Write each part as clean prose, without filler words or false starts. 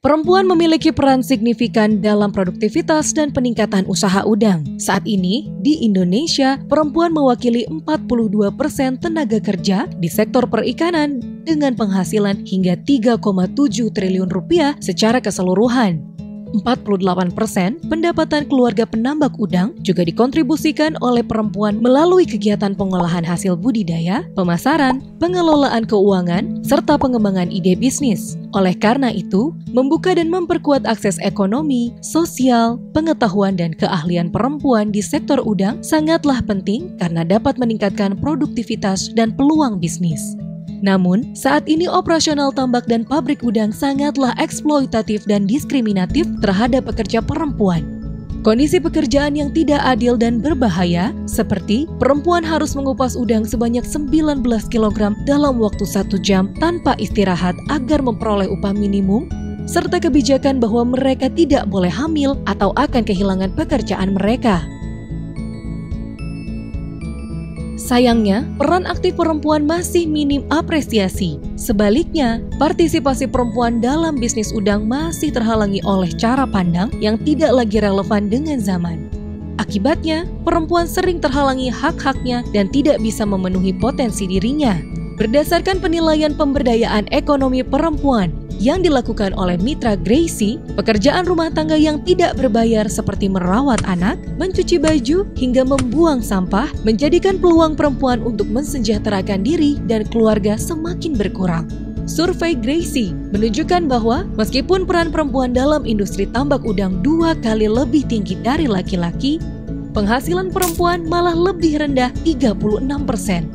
Perempuan memiliki peran signifikan dalam produktivitas dan peningkatan usaha udang. Saat ini, di Indonesia, perempuan mewakili 42% tenaga kerja di sektor perikanan dengan penghasilan hingga 3,7 triliun rupiah secara keseluruhan. 48% pendapatan keluarga penambak udang juga dikontribusikan oleh perempuan melalui kegiatan pengolahan hasil budidaya, pemasaran, pengelolaan keuangan, serta pengembangan ide bisnis. Oleh karena itu, membuka dan memperkuat akses ekonomi, sosial, pengetahuan dan keahlian perempuan di sektor udang sangatlah penting karena dapat meningkatkan produktivitas dan peluang bisnis. Namun, saat ini operasional tambak dan pabrik udang sangatlah eksploitatif dan diskriminatif terhadap pekerja perempuan. Kondisi pekerjaan yang tidak adil dan berbahaya, seperti perempuan harus mengupas udang sebanyak 19 kg dalam waktu 1 jam tanpa istirahat agar memperoleh upah minimum, serta kebijakan bahwa mereka tidak boleh hamil atau akan kehilangan pekerjaan mereka. Sayangnya, peran aktif perempuan masih minim apresiasi. Sebaliknya, partisipasi perempuan dalam bisnis udang masih terhalangi oleh cara pandang yang tidak lagi relevan dengan zaman. Akibatnya, perempuan sering terhalangi hak-haknya dan tidak bisa memenuhi potensi dirinya. Berdasarkan penilaian pemberdayaan ekonomi perempuan yang dilakukan oleh Mitra Gracie, pekerjaan rumah tangga yang tidak berbayar seperti merawat anak, mencuci baju, hingga membuang sampah menjadikan peluang perempuan untuk mensejahterakan diri dan keluarga semakin berkurang. Survei Gracie menunjukkan bahwa meskipun peran perempuan dalam industri tambak udang 2 kali lebih tinggi dari laki-laki, penghasilan perempuan malah lebih rendah 36%.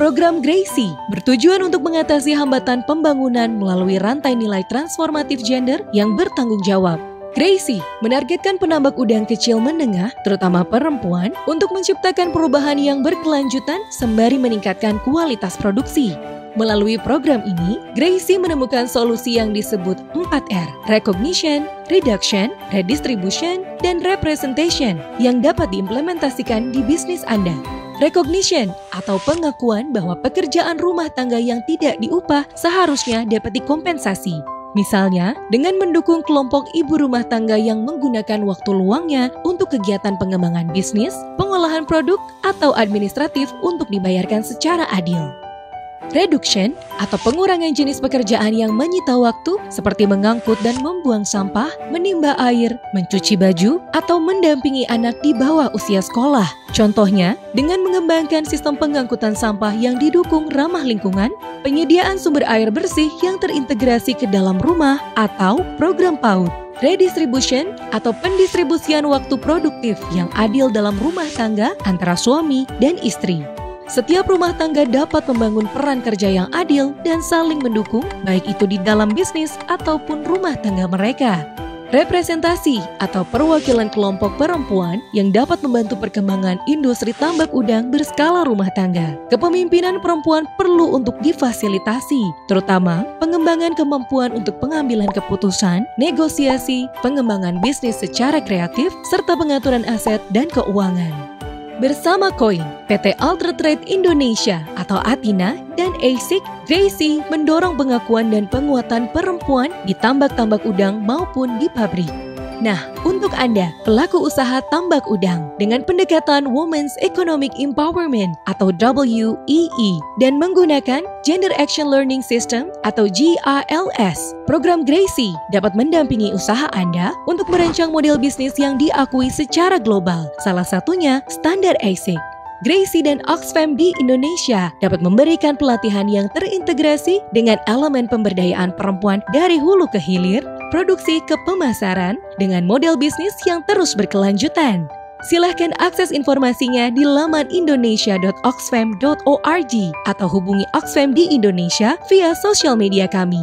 Program Gracie bertujuan untuk mengatasi hambatan pembangunan melalui rantai nilai transformatif gender yang bertanggung jawab. Gracie menargetkan penambak udang kecil menengah, terutama perempuan, untuk menciptakan perubahan yang berkelanjutan sembari meningkatkan kualitas produksi. Melalui program ini, Gracie menemukan solusi yang disebut 4R, Recognition, Reduction, Redistribution, dan Representation yang dapat diimplementasikan di bisnis Anda. Recognition atau pengakuan bahwa pekerjaan rumah tangga yang tidak diupah seharusnya dapat dikompensasi. Misalnya, dengan mendukung kelompok ibu rumah tangga yang menggunakan waktu luangnya untuk kegiatan pengembangan bisnis, pengolahan produk, atau administratif untuk dibayarkan secara adil. Reduction atau pengurangan jenis pekerjaan yang menyita waktu seperti mengangkut dan membuang sampah, menimba air, mencuci baju, atau mendampingi anak di bawah usia sekolah. Contohnya, dengan mengembangkan sistem pengangkutan sampah yang didukung ramah lingkungan, penyediaan sumber air bersih yang terintegrasi ke dalam rumah, atau program PAUD. Redistribution atau pendistribusian waktu produktif yang adil dalam rumah tangga antara suami dan istri. Setiap rumah tangga dapat membangun peran kerja yang adil dan saling mendukung, baik itu di dalam bisnis ataupun rumah tangga mereka. Representasi atau perwakilan kelompok perempuan yang dapat membantu perkembangan industri tambak udang berskala rumah tangga. Kepemimpinan perempuan perlu untuk difasilitasi, terutama pengembangan kemampuan untuk pengambilan keputusan, negosiasi, pengembangan bisnis secara kreatif, serta pengaturan aset dan keuangan. Bersama KOIN, PT Ultra Trade Indonesia atau Athina, dan ASIC, Gracie mendorong pengakuan dan penguatan perempuan di tambak-tambak udang maupun di pabrik. Nah, untuk Anda, pelaku usaha tambak udang, dengan pendekatan Women's Economic Empowerment atau WEE, dan menggunakan Gender Action Learning System atau GALS, program Gracie dapat mendampingi usaha Anda untuk merancang model bisnis yang diakui secara global, salah satunya standar ASIC. Gracie dan Oxfam di Indonesia dapat memberikan pelatihan yang terintegrasi dengan elemen pemberdayaan perempuan dari hulu ke hilir, produksi ke pemasaran, dengan model bisnis yang terus berkelanjutan. Silahkan akses informasinya di laman indonesia.oxfam.org atau hubungi Oxfam di Indonesia via sosial media kami.